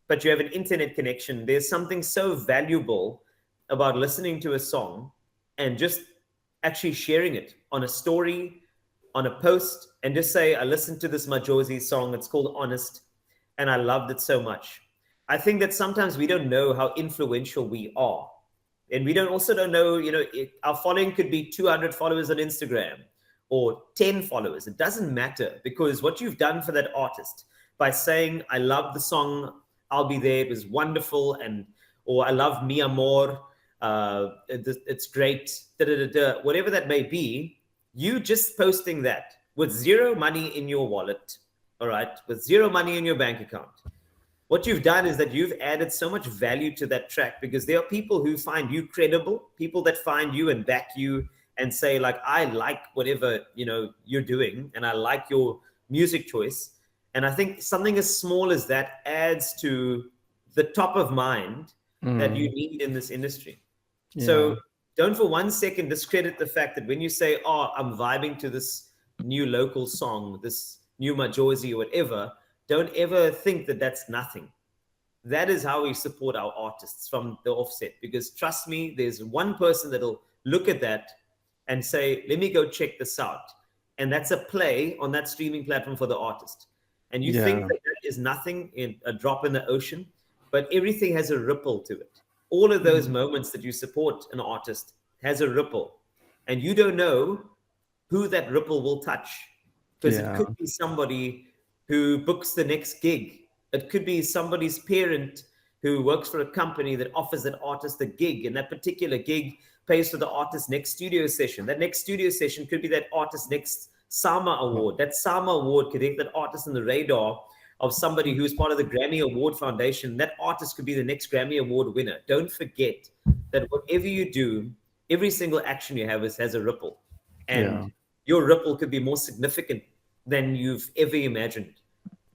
but you have an internet connection, there's something so valuable about listening to a song and just actually sharing it on a story, on a post, and just say, I listened to this Majosi song, it's called Honest, and I loved it so much. I think that sometimes we don't know how influential we are. And we also don't know, our following could be 200 followers on Instagram or 10 followers. It doesn't matter, because what you've done for that artist by saying, I love the song, I'll be there, it was wonderful, or I love Mi Amor, it's great, whatever that may be, you just posting that with zero money in your wallet, all right, with zero money in your bank account. What you've done is that you've added so much value to that track, because there are people who find you credible, people that find you and back you and say, like, I like whatever, you're doing, and I like your music choice. And I think something as small as that adds to the top of mind that you need in this industry. Yeah. So don't for one second discredit the fact that when you say, oh, I'm vibing to this new local song, this new Majosi or whatever, don't ever think that that's nothing. That is how we support our artists from the offset, because trust me, there's one person that'll look at that and say, let me go check this out. And that's a play on that streaming platform for the artist. And you think that is nothing, in a drop in the ocean, but everything has a ripple to it. All of those moments that you support an artist has a ripple, and you don't know who that ripple will touch, because it could be somebody who books the next gig. It could be somebody's parent who works for a company that offers that artist a gig, and that particular gig pays for the artist's next studio session. That next studio session could be that artist's next Sama Award. That Sama Award could get that artist on the radar of somebody who's part of the Grammy Award Foundation. That artist could be the next Grammy Award winner. Don't forget that whatever you do, every single action you have has a ripple. And your ripple could be more significant than you've ever imagined.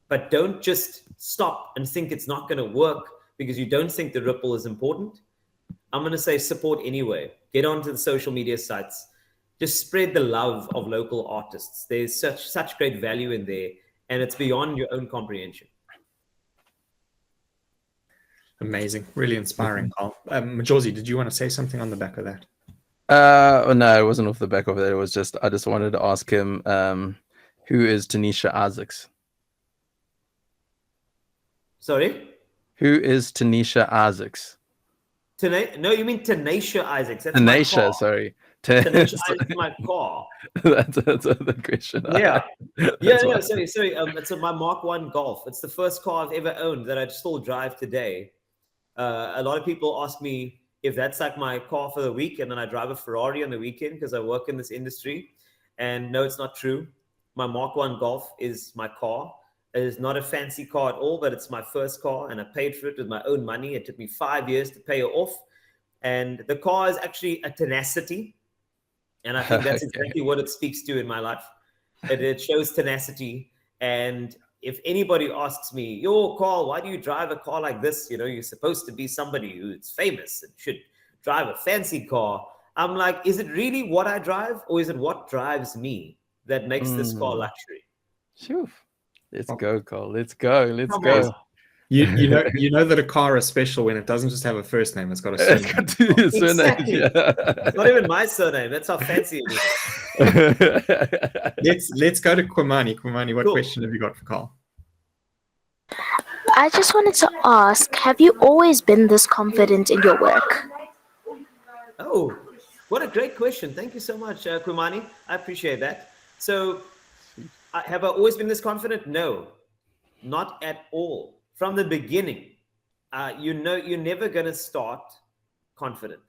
But don't just stop and think it's not going to work because you don't think the ripple is important. I'm going to say support anyway. Get onto the social media sites. Just spread the love of local artists. There's such great value in there, and it's beyond your own comprehension. Amazing. Really inspiring, Carl. Majosi, did you want to say something on the back of that? No, it wasn't off the back of it. It was just, I just wanted to ask him, who is Tanisha Isaacs? Sorry? Who is Tanisha Isaacs? No, you mean Tanisha Isaacs. That's Tanisha, sorry. Tanisha Isaacs is my car. That's the question. Yeah. No, sorry. It's my Mark 1 Golf. It's the first car I've ever owned that I still drive today. A lot of people ask me if that's like my car for the week, and then I drive a Ferrari on the weekend because I work in this industry. And no, it's not true. My Mark 1 Golf is my car. It is not a fancy car at all, but it's my first car, and I paid for it with my own money. It took me 5 years to pay it off. And the car is actually a tenacity. And I think that's exactly what it speaks to in my life. It shows tenacity. And if anybody asks me, yo, Carl, why do you drive a car like this? You're supposed to be somebody who's famous and should drive a fancy car. I'm like, is it really what I drive, or is it what drives me that makes this car luxury? Sure. Let's go, Carl. Let's go. You know that a car is special when it doesn't just have a first name; it's got a surname. It's got two surnames. Exactly. It's not even my surname. That's how fancy it is. Let's go to Kwamani. Kwamani, what question have you got for Carl? I just wanted to ask: have you always been this confident in your work? Oh, what a great question! Thank you so much, Kwamani. I appreciate that. So, have I always been this confident? No, not at all. From the beginning, you're never going to start confident.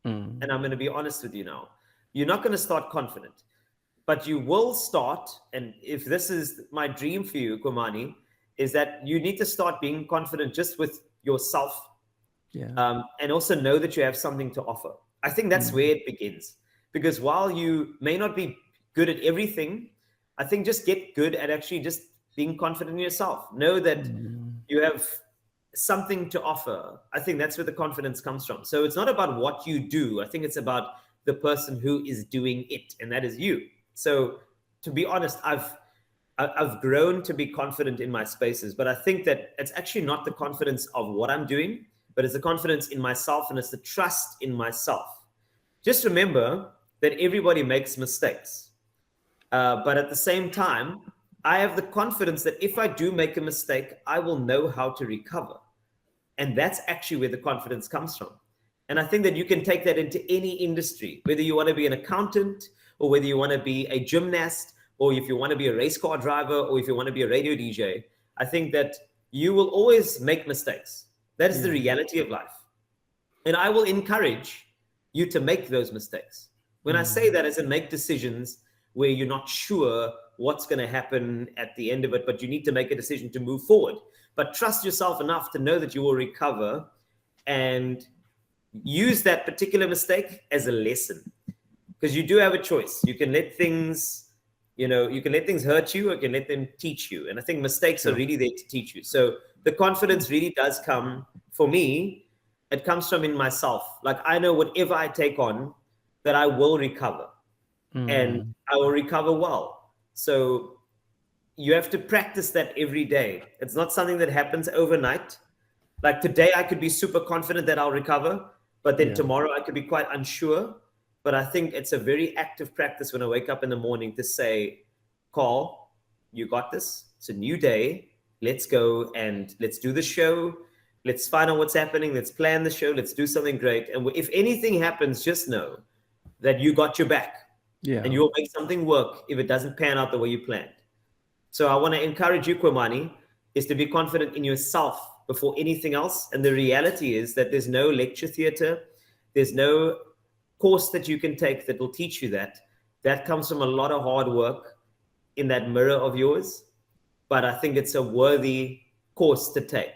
And I'm going to be honest with you now. You're not going to start confident, but you will start. And if this is my dream for you, Kwamani, is that you need to start being confident just with yourself. And also know that you have something to offer. I think that's where it begins. Because while you may not be good at everything, I think just get good at actually just being confident in yourself. Know that you have something to offer. I think that's where the confidence comes from. So it's not about what you do. I think it's about the person who is doing it, and that is you. So to be honest, I've grown to be confident in my spaces, but I think that it's actually not the confidence of what I'm doing, but it's the confidence in myself, and it's the trust in myself. Just remember that everybody makes mistakes. But at the same time, I have the confidence that if I do make a mistake, I will know how to recover. And that's actually where the confidence comes from. And I think that you can take that into any industry, whether you want to be an accountant, or whether you want to be a gymnast, or if you want to be a race car driver, or if you want to be a radio DJ. I think that you will always make mistakes. That is the reality of life. And I will encourage you to make those mistakes. When I say that, as in make decisions where you're not sure what's going to happen at the end of it, but you need to make a decision to move forward. But trust yourself enough to know that you will recover, and use that particular mistake as a lesson. Because you do have a choice. You can let things, you can let things hurt you, or you can let them teach you. And I think mistakes are really there to teach you. So the confidence really does come, for me, it comes from in myself. Like, I know whatever I take on, that I will recover. And I will recover well. So you have to practice that every day. It's not something that happens overnight. Like today, I could be super confident that I'll recover, but then tomorrow I could be quite unsure. But I think it's a very active practice when I wake up in the morning to say, Carl, you got this. It's a new day. Let's go and let's do the show. Let's find out what's happening. Let's plan the show. Let's do something great. And if anything happens, just know that you got your back. Yeah. And you'll make something work if it doesn't pan out the way you planned. So I want to encourage you, Kwamani, is to be confident in yourself before anything else. And the reality is that there's no lecture theater. There's no course that you can take that will teach you that. That comes from a lot of hard work in that mirror of yours. But I think it's a worthy course to take,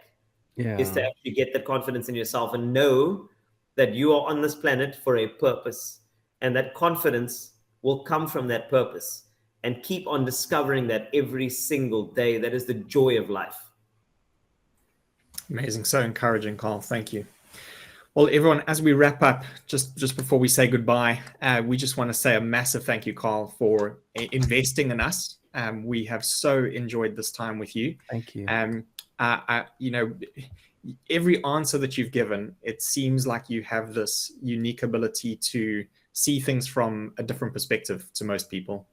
is to actually get that confidence in yourself and know that you are on this planet for a purpose. And that confidence will come from that purpose, and keep on discovering that every single day. That is the joy of life. Amazing. So encouraging, Carl. Thank you. Well, everyone, as we wrap up, just before we say goodbye, we just want to say a massive thank you, Carl, for investing in us. We have so enjoyed this time with you. Thank you. Every answer that you've given, it seems like you have this unique ability to see things from a different perspective to most people.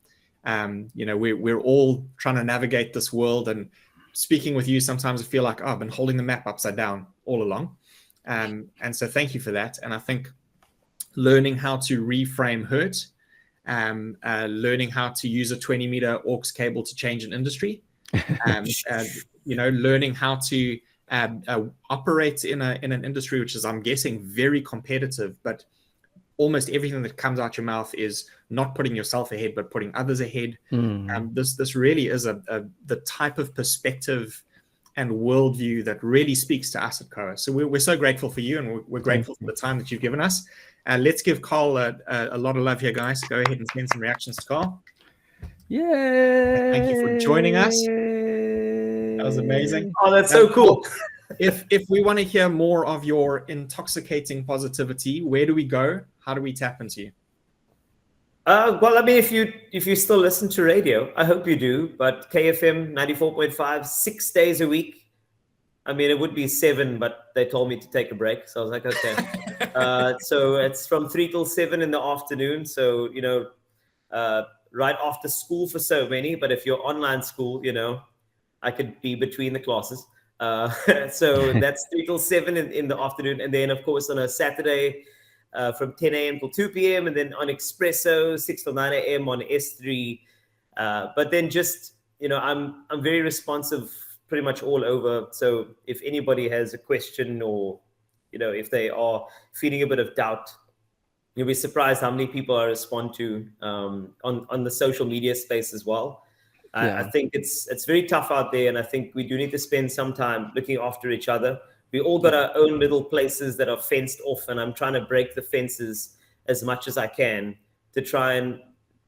We're all trying to navigate this world, and speaking with you, sometimes I feel like, I've been holding the map upside down all along. And so thank you for that. And I think learning how to reframe hurt, learning how to use a 20-meter aux cable to change an industry, learning how to operate in an industry which is, I'm guessing, very competitive, but almost everything that comes out your mouth is not putting yourself ahead, but putting others ahead. This really is the type of perspective and worldview that really speaks to us at Koa. So we're so grateful for you, and we're grateful for the time that you've given us. Let's give Carl a lot of love here, guys. Go ahead and send some reactions to Carl. Yeah. Thank you for joining us. That was amazing. Oh, that's so cool. If we want to hear more of your intoxicating positivity, where do we go? How do we tap into you? Well, I mean, if you still listen to radio, I hope you do, but KFM 94.5, 6 days a week. I mean, it would be 7, but they told me to take a break. So I was like, okay. So it's from 3 till 7 in the afternoon. So, right after school for so many, but if you're online school, I could be between the classes. So that's 3 till 7 in the afternoon. And then, of course, on a Saturday, from 10 a.m. till 2 p.m. and then on Expresso, 6 till 9 a.m. on S3. But then just, I'm very responsive pretty much all over. So if anybody has a question, or, if they are feeling a bit of doubt, you'll be surprised how many people I respond to on the social media space as well. I think it's very tough out there, and I think we do need to spend some time looking after each other. We all got our own little places that are fenced off, and I'm trying to break the fences as much as I can to try and,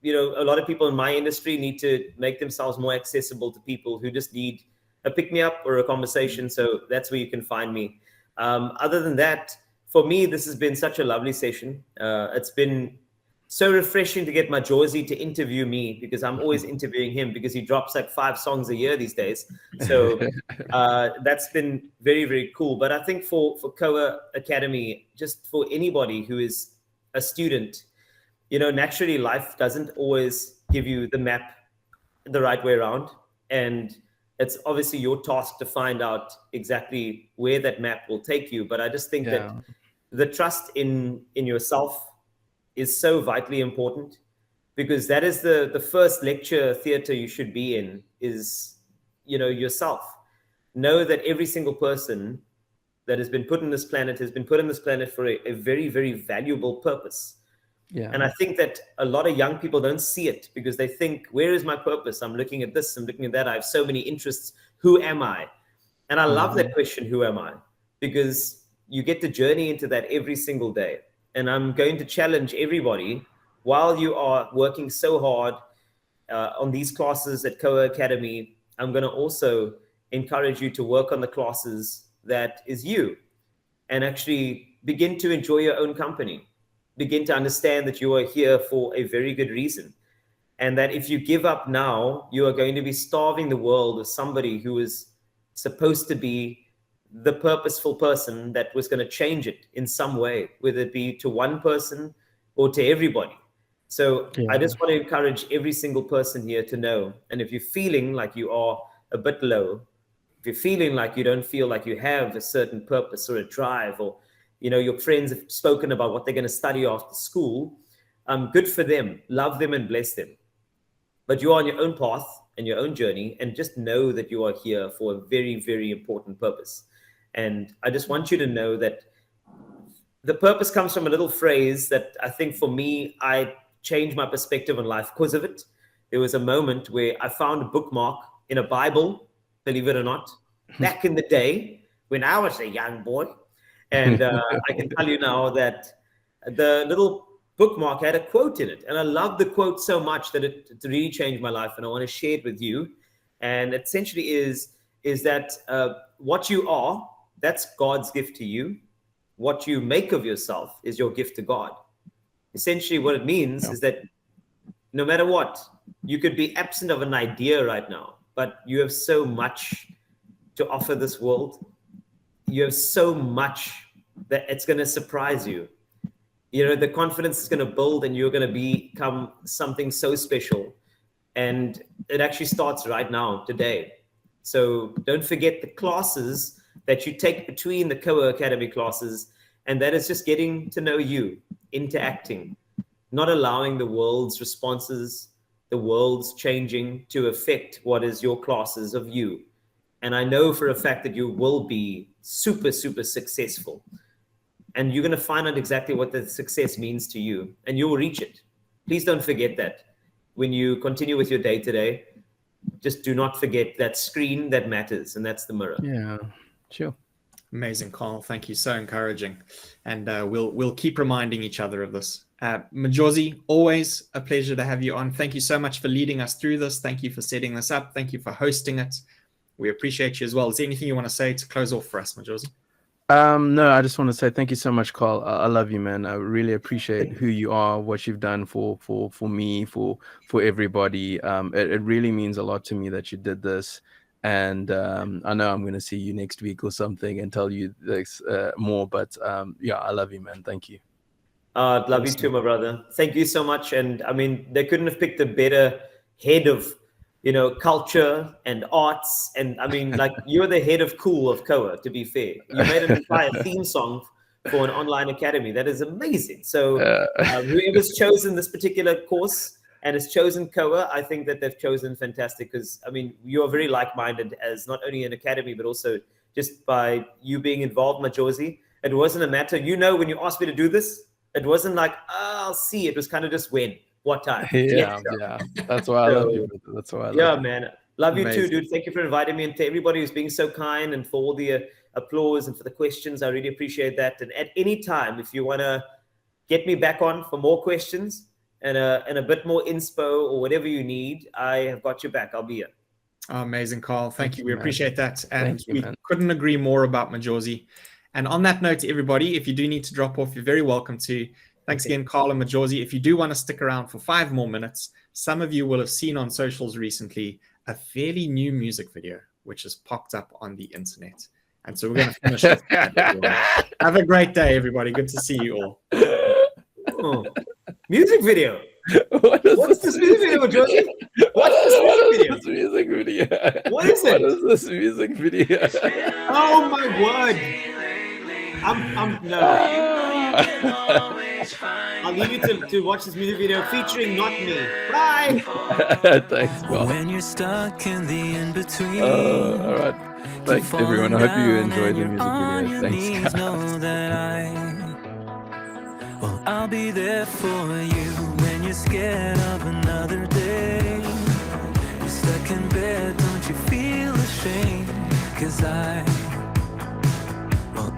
a lot of people in my industry need to make themselves more accessible to people who just need a pick-me-up or a conversation. So that's where you can find me. Other than that, for me, this has been such a lovely session. It's been so refreshing to get Majosi to interview me, because I'm always interviewing him, because he drops like 5 songs a year these days. So that's been very, very cool. But I think for Koa Academy, just for anybody who is a student, naturally life doesn't always give you the map the right way around. And it's obviously your task to find out exactly where that map will take you. But I just think that the trust in yourself is so vitally important, because that is the first lecture theater you should be in, is, yourself. Know that every single person that has been put on this planet has been put on this planet for a very, very valuable purpose. Yeah. And I think that a lot of young people don't see it, because they think, where is my purpose? I'm looking at this, I'm looking at that. I have so many interests. Who am I? And I love that question, who am I? Because you get to journey into that every single day. And I'm going to challenge everybody, while you are working so hard on these classes at Koa Academy, I'm going to also encourage you to work on the classes that is you, and actually begin to enjoy your own company. Begin to understand that you are here for a very good reason. And that if you give up now, you are going to be starving the world of somebody who is supposed to be the purposeful person that was going to change it in some way, whether it be to one person or to everybody. So I just want to encourage every single person here to know. And if you're feeling like you are a bit low, if you're feeling like you don't feel like you have a certain purpose or a drive, or your friends have spoken about what they're going to study after school, good for them. Love them and bless them. But you are on your own path and your own journey, and just know that you are here for a very, very important purpose. And I just want you to know that the purpose comes from a little phrase that I think for me, I changed my perspective on life because of it. There was a moment where I found a bookmark in a Bible, believe it or not, back in the day when I was a young boy. And I can tell you now that the little bookmark had a quote in it. And I love the quote so much that it really changed my life. And I want to share it with you. And essentially is that what you are, that's God's gift to you. What you make of yourself is your gift to God. Essentially what it means is that no matter what, you could be absent of an idea right now, but you have so much to offer this world. You have so much that it's going to surprise you. The confidence is going to build, and you're going to become something so special. And it actually starts right now, today. So don't forget the classes that you take between the Koa Academy classes, and that is just getting to know you, interacting, not allowing the world's responses, the world's changing to affect what is your classes of you. And I know for a fact that you will be super, super successful. And you're going to find out exactly what the success means to you, and you will reach it. Please don't forget that. When you continue with your day today, just do not forget that screen that matters, and that's the mirror. Yeah, sure. Amazing, Carl. Thank you. So encouraging. And we'll keep reminding each other of this. Majosi, always a pleasure to have you on. Thank you so much for leading us through this. Thank you for setting this up. Thank you for hosting it. We appreciate you as well. Is there anything you want to say to close off for us, Majosi? No, I just want to say thank you so much, Carl. I love you, man. I really appreciate who you are, what you've done for me, for everybody. It really means a lot to me that you did this. And I know I'm going to see you next week or something and tell you this more. But yeah, I love you, man. Thank you. Love you too, my brother. Thank you so much. And I mean, they couldn't have picked a better head of culture and arts. And I mean, like, you're the head of cool of Koa, to be fair. You made an entire theme song for an online academy. That is amazing. So whoever's chosen this particular course and has chosen Koa, I think that they've chosen fantastic, because, I mean, you are very like-minded as not only an academy, but also just by you being involved, Majosi. It wasn't a matter, when you asked me to do this, it wasn't like, I'll see. It was kind of just when. What time? Yeah. That's why I love you. That's why I love you. Man. Love you too, dude. Thank you for inviting me, and to everybody who's being so kind, and for all the applause and for the questions. I really appreciate that. And at any time, if you want to get me back on for more questions and a bit more inspo or whatever you need, I have got your back. I'll be here. Oh, amazing, Carl. Thank you. We appreciate that. And we couldn't agree more about Majosi. And on that note, everybody, if you do need to drop off, you're very welcome to. Thanks again, Carl and Majosi. If you do want to stick around for 5 more minutes, some of you will have seen on socials recently a fairly new music video, which has popped up on the internet. And so we're going to finish with that. Have a great day, everybody. Good to see you all. Oh, music video. What's this music video, Josie? What's this music video? What is it? What is this music video? Oh my word! No. I'll leave you to watch this music video featuring not me. Bye. Thanks, Carl. When you're stuck in the in-between. All right. Thanks, everyone. I hope you enjoyed the music video. Thanks, Well, I'll be there for you when you're scared of another day. You're stuck in bed, don't you feel ashamed? 'Cause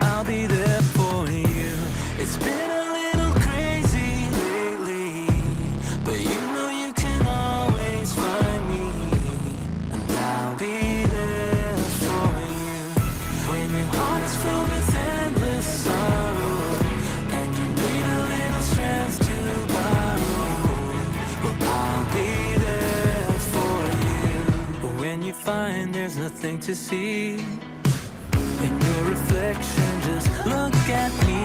I'll be there for you. It's been a little crazy lately, but you know you can always find me, and I'll be there for you. When your heart's filled with endless sorrow, and you need a little strength to borrow, well, I'll be there for you. But when you find there's nothing to see in your reflection, just look at me.